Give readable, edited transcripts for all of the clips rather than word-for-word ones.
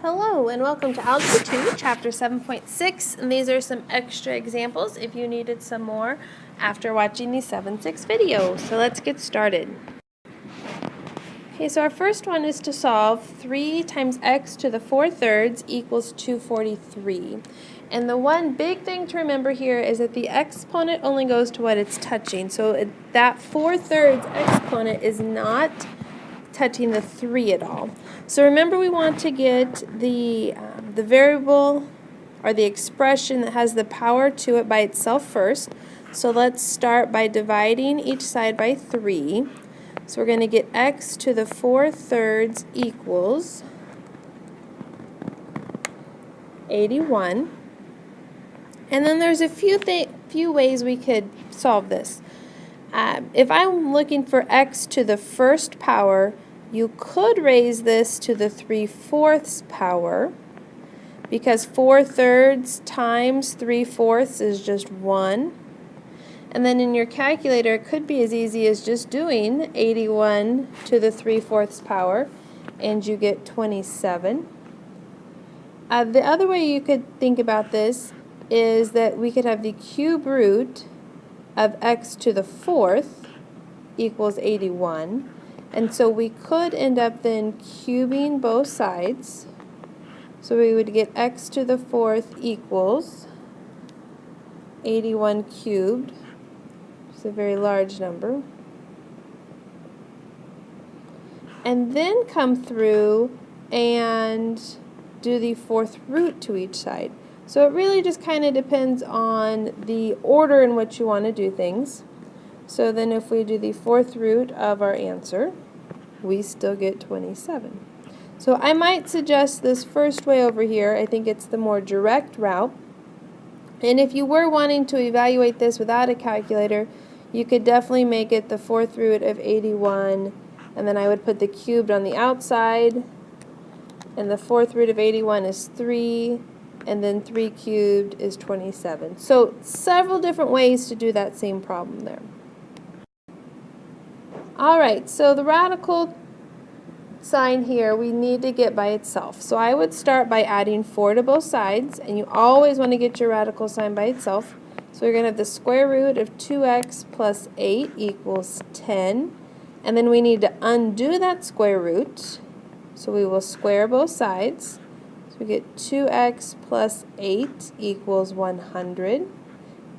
Hello and welcome to Algebra 2, Chapter 7.6, and these are some extra examples if you needed some more after watching the 7.6 video. So let's get started. Okay, so our first one is to solve 3 times x to the 4/3 equals 243. And the one big thing to remember here is that the exponent only goes to what it's touching. So that 4/3 exponent is not touching the 3 at all. So remember, we want to get the variable or the expression that has the power to it by itself first. So let's start by dividing each side by 3. So we're going to get x to the 4/3 equals 81. And then there's a few ways we could solve this. If I'm looking for x to the first power, you could raise this to the 3/4 power, because 4/3 times 3/4 is just 1. And then in your calculator, it could be as easy as just doing 81 to the 3/4 power, and you get 27. The other way you could think about this is that we could have the cube root of x to the 4th equals 81. And so we could end up then cubing both sides. So we would get x to the 4th equals 81 cubed. It's a very large number. And then come through and do the 4th root to each side. So it really just kind of depends on the order in which you want to do things. So then if we do the 4th root of our answer, we still get 27. So I might suggest this first way over here. I think it's the more direct route. And if you were wanting to evaluate this without a calculator, you could definitely make it the 4th root of 81, and then I would put the cubed on the outside, and the 4th root of 81 is 3, and then 3 cubed is 27. So several different ways to do that same problem there. Alright, so the radical sign here we need to get by itself. So I would start by adding 4 to both sides, and you always want to get your radical sign by itself. So we're going to have the square root of 2x plus 8 equals 10. And then we need to undo that square root. So we will square both sides. So we get 2x plus 8 equals 100.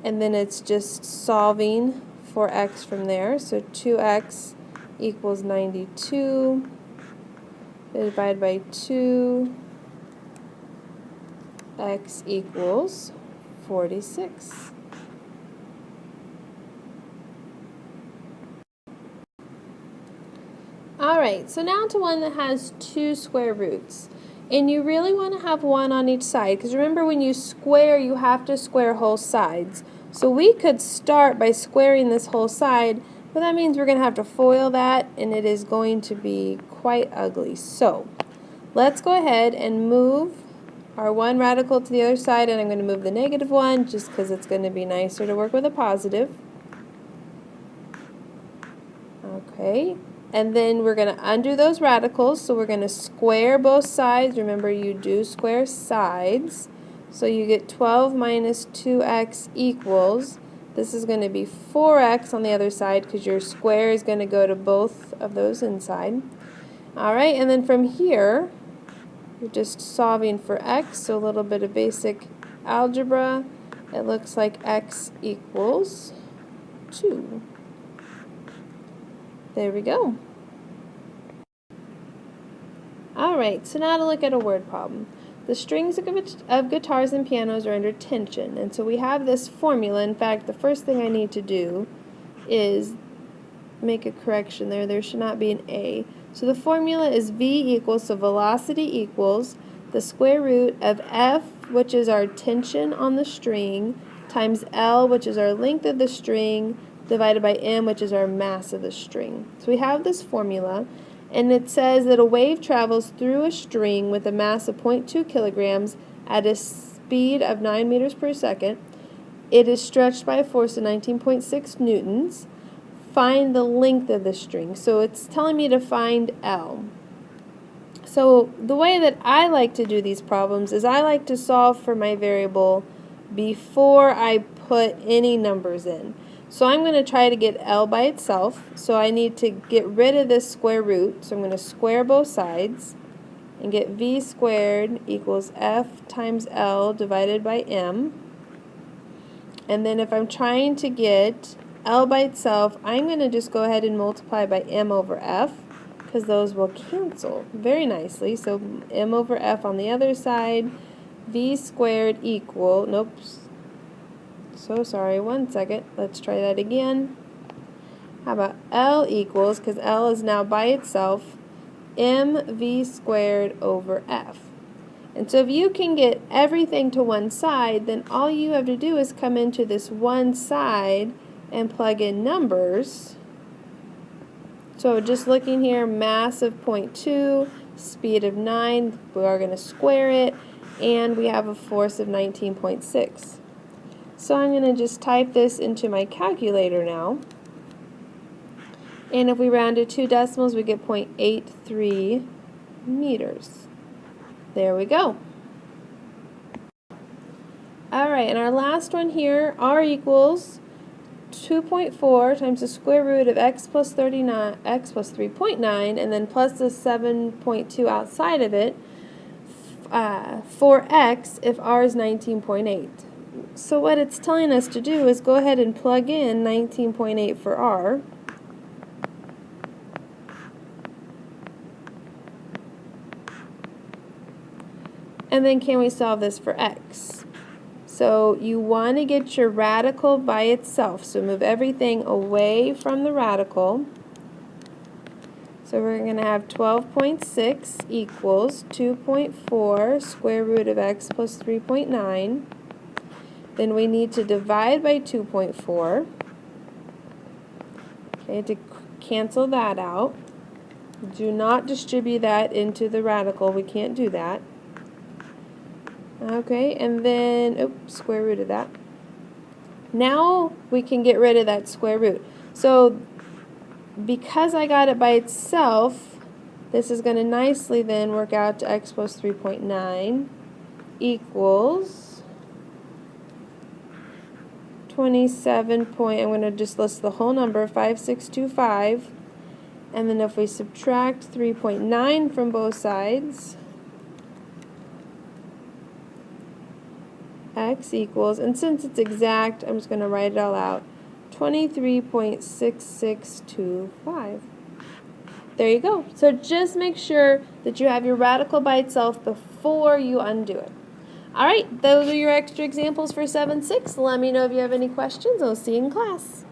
And then it's just solving for x from there. So 2x equals 92. Divided by 2, x equals 46. Alright, so now to one that has 2 square roots. And you really want to have one on each side, because remember, when you square, you have to square whole sides. So we could start by squaring this whole side, but that means we're going to have to FOIL that, and it is going to be quite ugly. So let's go ahead and move our one radical to the other side, and I'm going to move the negative one just because it's going to be nicer to work with a positive. Okay, and then we're going to undo those radicals, so we're going to square both sides. Remember, you do square sides. So you get 12 minus 2x equals, this is going to be 4x on the other side because your square is going to go to both of those inside. Alright, and then from here, we're just solving for x, so a little bit of basic algebra. It looks like x equals 2. There we go. Alright, so now to look at a word problem. The strings of guitars and pianos are under tension, and so we have this formula. In fact, the first thing I need to do is make a correction there. There should not be an A. So the formula is V equals, so velocity equals the square root of F, which is our tension on the string, times L, which is our length of the string, divided by M, which is our mass of the string. So we have this formula, and it says that a wave travels through a string with a mass of 0.2 kilograms at a speed of 9 meters per second. It is stretched by a force of 19.6 newtons. Find the length of the string. So it's telling me to find L. So the way that I like to do these problems is I like to solve for my variable before I put any numbers in. So I'm going to try to get L by itself. So I need to get rid of this square root. So I'm going to square both sides and get V squared equals F times L divided by M. And then if I'm trying to get L by itself, I'm going to just go ahead and multiply by M over F, because those will cancel very nicely. So M over F on the other side, V squared equal, nope, so sorry, one second, let's try that again. How about L equals, because L is now by itself, mv squared over F. And so if you can get everything to one side, then all you have to do is come into this one side and plug in numbers. So just looking here, mass of 0.2, speed of 9, we are going to square it, and we have a force of 19.6. So I'm going to just type this into my calculator now. And if we round to 2 decimals, we get 0.83 meters. There we go. Alright, and our last one here, R equals 2.4 times the square root of x plus 3.9, and then plus the 7.2 outside of it, for x if r is 19.8. So what it's telling us to do is go ahead and plug in 19.8 for r. And then can we solve this for x? So you want to get your radical by itself. So move everything away from the radical. So we're going to have 12.6 equals 2.4 square root of x plus 3.9. Then we need to divide by 2.4. Okay, to cancel that out. Do not distribute that into the radical. We can't do that. Okay, and then, oops, square root of that. Now we can get rid of that square root. So because I got it by itself, this is going to nicely then work out to x plus 3.9 equals 27 point, I'm going to just list the whole number, 5625. And then if we subtract 3.9 from both sides, x equals, and since it's exact, I'm just going to write it all out, 23.6625. There you go. So just make sure that you have your radical by itself before you undo it. Alright, those are your extra examples for 7-6. Let me know if you have any questions. I'll see you in class.